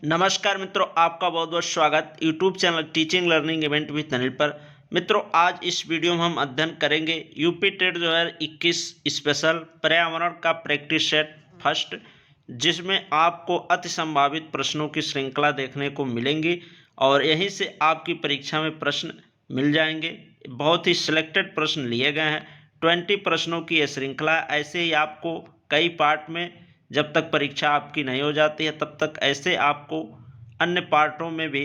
नमस्कार मित्रों, आपका बहुत बहुत स्वागत YouTube channel teaching learning event with Anil पर। मित्रों, आज इस वीडियो में हम अध्ययन करेंगे यूपी टेट 2021 स्पेशल पर्यावरण का प्रैक्टिस सेट फर्स्ट, जिसमें आपको अति संभावित प्रश्नों की श्रृंखला देखने को मिलेंगी और यहीं से आपकी परीक्षा में प्रश्न मिल जाएंगे। बहुत ही सिलेक्टेड प्रश्न लिए गए हैं। 20 प्रश्नों की यह श्रृंखला। ऐसे ही आपको कई पार्ट में, जब तक परीक्षा आपकी नहीं हो जाती है तब तक ऐसे आपको अन्य पार्टों में भी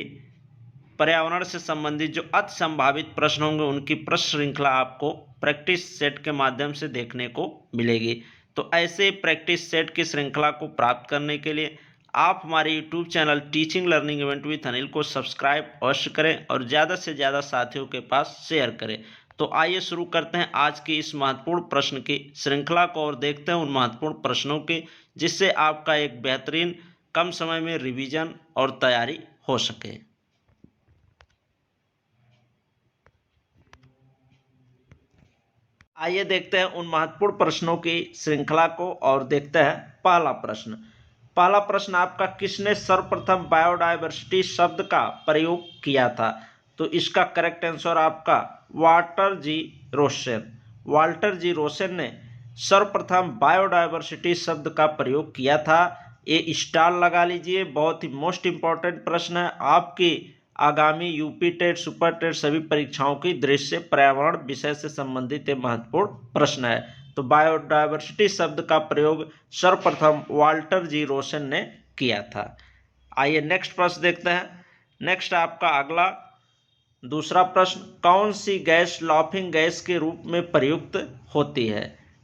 पर्यावरण से संबंधित जो अति संभावित प्रश्न होंगे उनकी प्रश्न श्रृंखला आपको प्रैक्टिस सेट के माध्यम से देखने को मिलेगी। तो ऐसे प्रैक्टिस सेट की श्रृंखला को प्राप्त करने के लिए आप हमारे YouTube channel teaching learning event with Anil को सब्सक्राइब अवश्य करें और ज़्यादा से ज़्यादा साथियों के पास शेयर करें। तो आइए शुरू करते हैं आज की इस महत्वपूर्ण प्रश्न की श्रृंखला को और देखते हैं उन महत्वपूर्ण प्रश्नों की, जिससे आपका एक बेहतरीन कम समय में रिवीजन और तैयारी हो सके। आइए देखते हैं उन महत्वपूर्ण प्रश्नों की श्रृंखला को और देखते हैं पहला प्रश्न। पहला प्रश्न आपका, किसने सर्वप्रथम बायोडायवर्सिटी शब्द का प्रयोग किया था? तो इसका करेक्ट आंसर आपका Walter G Rosen. Walter G Rosen ने सर्वप्रथम बायोडायवर्सिटी शब्द का प्रयोग किया था। ये स्टार लगा लीजिए, बहुत ही मोस्ट इंपॉर्टेंट प्रश्न है आपकी आगामी यूपी टेट, सुपर टेट सभी परीक्षाओं की दृष्टि से पर्यावरण विषय से संबंधित एक महत्वपूर्ण प्रश्न है। तो बायोडायवर्सिटी शब्द का प्रयोग सर्वप्रथम वाल्टर जी रोसेन ने किया था। आइए नेक्स्ट प्रश्न देखते हैं। नेक्स्ट आपका अगला दूसरा प्रश्न, कौन सी गैस लाफिंग गैस के रूप में प्रयुक्त होती है?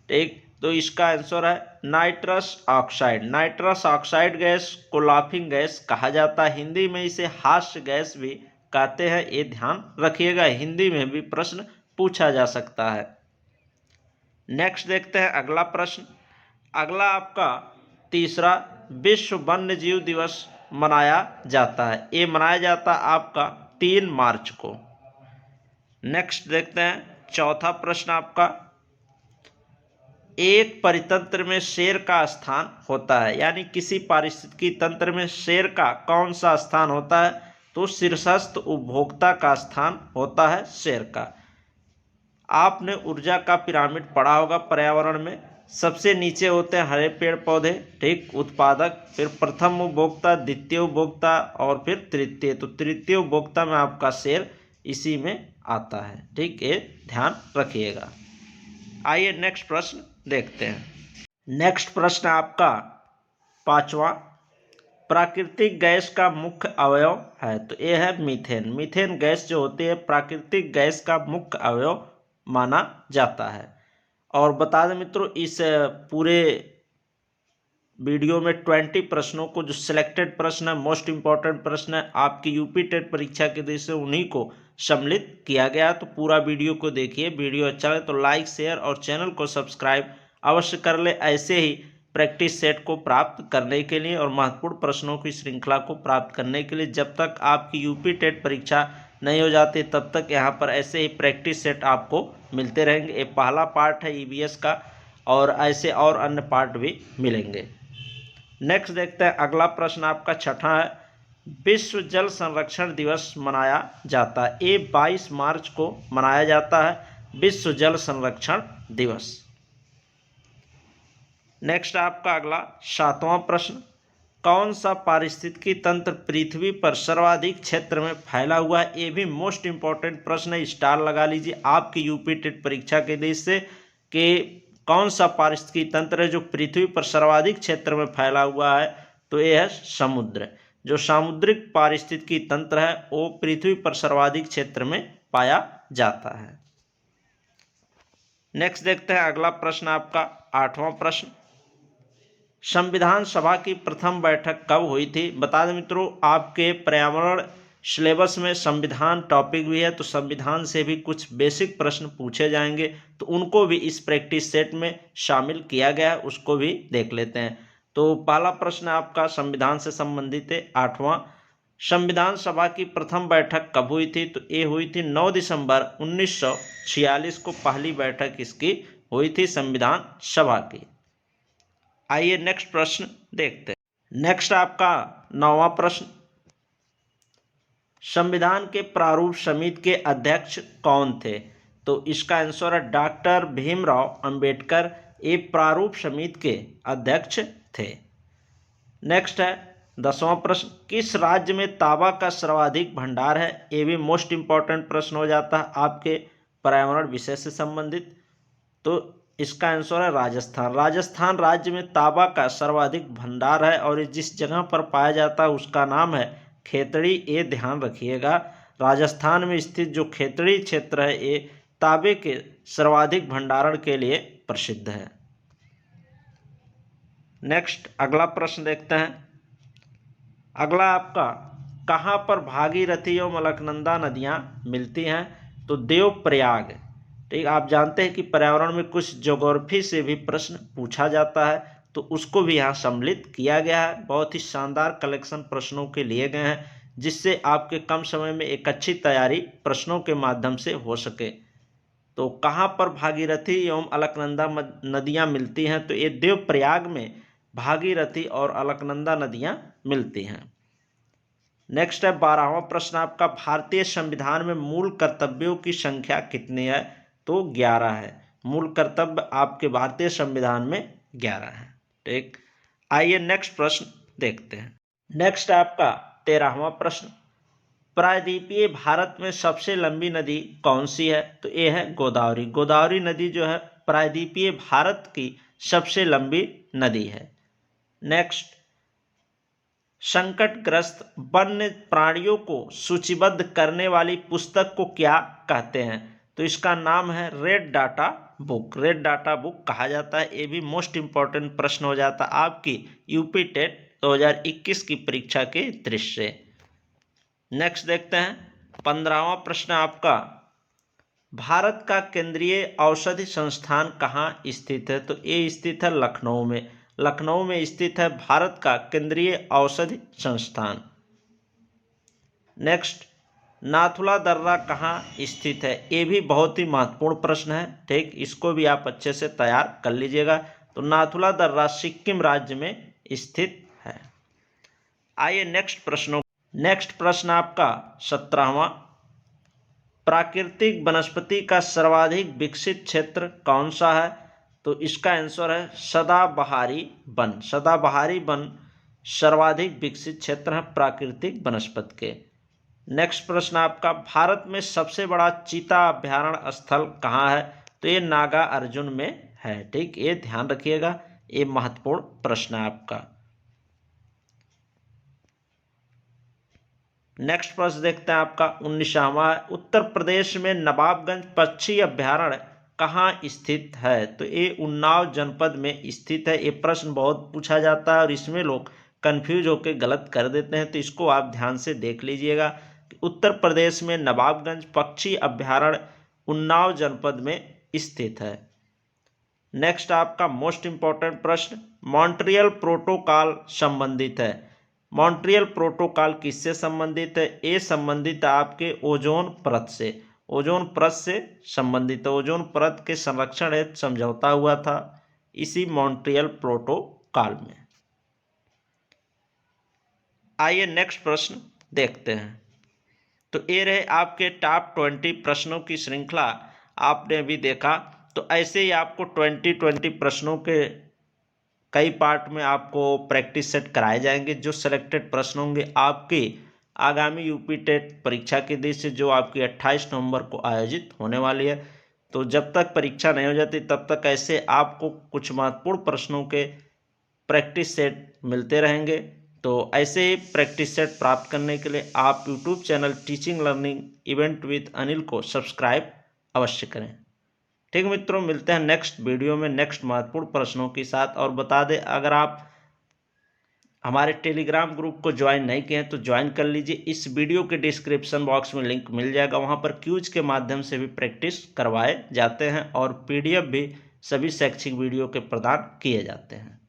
ठीक, तो इसका आंसर है nitrous oxide. Nitrous oxide gas को लाफिंग गैस कहा जाता है। हिंदी में इसे हास्य गैस भी कहते हैं, ये ध्यान रखिएगा। हिंदी में भी प्रश्न पूछा जा सकता है। नेक्स्ट देखते हैं अगला प्रश्न। अगला आपका तीसरा, विश्व वन्य जीव दिवस मनाया जाता है। ये मनाया जाता है आपका 3 मार्च को। नेक्स्ट देखते हैं चौथा प्रश्न आपका, एक परितंत्र में शेर का स्थान होता है, यानी किसी पारिस्थितिकी तंत्र में शेर का कौन सा स्थान होता है? तो शीर्षस्थ उपभोक्ता का स्थान होता है शेर का। आपने ऊर्जा का पिरामिड पढ़ा होगा पर्यावरण में। सबसे नीचे होते हैं हरे पेड़ पौधे, ठीक, उत्पादक, फिर प्रथम उपभोक्ता, द्वितीय उपभोक्ता और फिर तृतीय। तो तृतीय उपभोक्ता में आपका शेर इसी में आता है, ठीक, ये ध्यान रखिएगा। आइए नेक्स्ट प्रश्न देखते हैं। नेक्स्ट प्रश्न आपका पांचवा, प्राकृतिक गैस का मुख्य अवयव है। तो ये है मीथेन। मीथेन गैस जो होती है प्राकृतिक गैस का मुख्य अवयव माना जाता है। और बता दें मित्रों, इस पूरे वीडियो में 20 प्रश्नों को, जो सिलेक्टेड प्रश्न है, मोस्ट इंपॉर्टेंट प्रश्न है आपकी यूपी टेट परीक्षा के दृष्टि से, उन्हीं को सम्मिलित किया गया। तो पूरा वीडियो को देखिए। वीडियो अच्छा लगे तो लाइक, शेयर और चैनल को सब्सक्राइब अवश्य कर ले, ऐसे ही प्रैक्टिस सेट को प्राप्त करने के लिए और महत्वपूर्ण प्रश्नों की श्रृंखला को प्राप्त करने के लिए। जब तक आपकी यूपी टेट परीक्षा नहीं हो जाती तब तक यहाँ पर ऐसे ही प्रैक्टिस सेट आपको मिलते रहेंगे। ये पहला पार्ट है ईवीएस का, और ऐसे और अन्य पार्ट भी मिलेंगे। नेक्स्ट देखते हैं अगला प्रश्न आपका छठा है, विश्व जल संरक्षण दिवस मनाया जाता है। ये 22 मार्च को मनाया जाता है विश्व जल संरक्षण दिवस। नेक्स्ट आपका अगला सातवां प्रश्न, कौन सा पारिस्थितिकी तंत्र पृथ्वी पर सर्वाधिक क्षेत्र में फैला हुआ है? ये भी मोस्ट इंपॉर्टेंट प्रश्न है, स्टार लगा लीजिए आपकी यूपी टेट परीक्षा के दृष्टि से कि कौन सा पारिस्थितिकी तंत्र है जो पृथ्वी पर सर्वाधिक क्षेत्र में फैला हुआ है? तो यह है समुद्र। जो सामुद्रिक पारिस्थितिकी तंत्र है वो पृथ्वी पर सर्वाधिक क्षेत्र में पाया जाता है। नेक्स्ट देखते हैं अगला प्रश्न आपका आठवां प्रश्न, संविधान सभा की प्रथम बैठक कब हुई थी? बता दें मित्रों, आपके पर्यावरण सिलेबस में संविधान टॉपिक भी है, तो संविधान से भी कुछ बेसिक प्रश्न पूछे जाएंगे, तो उनको भी इस प्रैक्टिस सेट में शामिल किया गया है, उसको भी देख लेते हैं। तो पहला प्रश्न आपका संविधान से संबंधित है, आठवां, संविधान सभा की प्रथम बैठक कब हुई थी? तो ये हुई थी 9 दिसंबर 1946 को पहली बैठक इसकी हुई थी संविधान सभा की। आइए नेक्स्ट प्रश्न देखते हैं। नेक्स्ट आपका 9वां प्रश्न, संविधान के प्रारूप समिति के अध्यक्ष कौन थे? तो इसका आंसर है डॉक्टर भीमराव अंबेडकर, ये प्रारूप समिति के अध्यक्ष थे। नेक्स्ट है 10वां प्रश्न, किस राज्य में तांबा का सर्वाधिक भंडार है? ये भी मोस्ट इंपॉर्टेंट प्रश्न हो जाता है आपके पर्यावरण विषय से संबंधित। तो इसका आंसर है राजस्थान। राजस्थान राज्य में तांबा का सर्वाधिक भंडार है और जिस जगह पर पाया जाता है उसका नाम है खेतड़ी। ये ध्यान रखिएगा, राजस्थान में स्थित जो खेतड़ी क्षेत्र है ये तांबे के सर्वाधिक भंडारण के लिए प्रसिद्ध है। नेक्स्ट अगला प्रश्न देखते हैं। अगला आपका, कहाँ पर भागीरथी एवं अलकनंदा नदियाँ मिलती हैं? तो देवप्रयाग। ठीक, आप जानते हैं कि पर्यावरण में कुछ ज्योग्राफी से भी प्रश्न पूछा जाता है, तो उसको भी यहाँ सम्मिलित किया गया है। बहुत ही शानदार कलेक्शन प्रश्नों के लिए गए हैं, जिससे आपके कम समय में एक अच्छी तैयारी प्रश्नों के माध्यम से हो सके। तो कहाँ पर भागीरथी एवं अलकनंदा नदियाँ मिलती हैं? तो ये देवप्रयाग में भागीरथी और अलकनंदा नदियाँ मिलती हैं। नेक्स्ट है 12वां प्रश्न आपका, भारतीय संविधान में मूल कर्तव्यों की संख्या कितनी है? तो 11 है। मूल कर्तव्य आपके भारतीय संविधान में 11 है। ठीक, आइए नेक्स्ट प्रश्न देखते हैं। नेक्स्ट आपका 13वां प्रश्न, प्रायद्वीपीय भारत में सबसे लंबी नदी कौन सी है? तो ये है गोदावरी। गोदावरी नदी जो है प्रायद्वीपीय भारत की सबसे लंबी नदी है। नेक्स्ट, संकटग्रस्त वन्य प्राणियों को सूचीबद्ध करने वाली पुस्तक को क्या कहते हैं? तो इसका नाम है red data book. Red data book कहा जाता है। ये भी मोस्ट इंपॉर्टेंट प्रश्न हो जाता है आपकी यूपी टेट 2021 की परीक्षा के दृष्टि से। नेक्स्ट देखते हैं 15वां प्रश्न आपका, भारत का केंद्रीय औषधि संस्थान कहाँ स्थित है? तो ये स्थित है लखनऊ में। लखनऊ में स्थित है भारत का केंद्रीय औषधि संस्थान। नेक्स्ट, नाथुला दर्रा कहाँ स्थित है? ये भी बहुत ही महत्वपूर्ण प्रश्न है। ठीक, इसको भी आप अच्छे से तैयार कर लीजिएगा। तो नाथुला दर्रा सिक्किम राज्य में स्थित है। आइए नेक्स्ट प्रश्न आपका 17वां, प्राकृतिक वनस्पति का सर्वाधिक विकसित क्षेत्र कौन सा है? तो इसका आंसर है सदाबहारी वन। सदाबहारी वन सर्वाधिक विकसित क्षेत्र है प्राकृतिक वनस्पति के। नेक्स्ट प्रश्न आपका, भारत में सबसे बड़ा चीता अभ्यारण्य स्थल कहाँ है? तो ये नागा अर्जुन में है। ठीक, ये ध्यान रखिएगा, ये महत्वपूर्ण प्रश्न है आपका। नेक्स्ट प्रश्न देखते हैं आपका 19वां, उत्तर प्रदेश में नवाबगंज पक्षी अभ्यारण्य कहाँ स्थित है? तो ये उन्नाव जनपद में स्थित है। ये प्रश्न बहुत पूछा जाता है और इसमें लोग कंफ्यूज होकर गलत कर देते हैं, तो इसको आप ध्यान से देख लीजिएगा कि उत्तर प्रदेश में नवाबगंज पक्षी अभ्यारण्य उन्नाव जनपद में स्थित है। नेक्स्ट आपका मोस्ट इंपॉर्टेंट प्रश्न, मॉन्ट्रियल प्रोटोकॉल संबंधित है। मॉन्ट्रियल प्रोटोकॉल किससे संबंधित है? ये संबंधित है आपके ओजोन परत से। ओजोन परत से संबंधित है। ओजोन परत के संरक्षण हेतु समझौता हुआ था इसी मॉन्ट्रियल प्रोटोकॉल में। आइए नेक्स्ट प्रश्न देखते हैं। तो ये रहे आपके टॉप 20 प्रश्नों की श्रृंखला। आपने अभी देखा, तो ऐसे ही आपको 20 प्रश्नों के कई पार्ट में आपको प्रैक्टिस सेट कराए जाएंगे। जो सिलेक्टेड प्रश्न होंगे आपके आगामी यूपी टेट परीक्षा के दृष्टि से, जो आपकी 28 नवंबर को आयोजित होने वाली है। तो जब तक परीक्षा नहीं हो जाती तब तक ऐसे आपको कुछ महत्वपूर्ण प्रश्नों के प्रैक्टिस सेट मिलते रहेंगे। तो ऐसे ही प्रैक्टिस सेट प्राप्त करने के लिए आप YouTube channel teaching learning event with Anil को सब्सक्राइब अवश्य करें। ठीक मित्रों, मिलते हैं नेक्स्ट वीडियो में नेक्स्ट महत्वपूर्ण प्रश्नों के साथ। और बता दें, अगर आप हमारे टेलीग्राम ग्रुप को ज्वाइन नहीं किए हैं तो ज्वाइन कर लीजिए। इस वीडियो के डिस्क्रिप्शन बॉक्स में लिंक मिल जाएगा, वहां पर क्यूज के माध्यम से भी प्रैक्टिस करवाए जाते हैं और PDF भी सभी शैक्षिक वीडियो के प्रदान किए जाते हैं।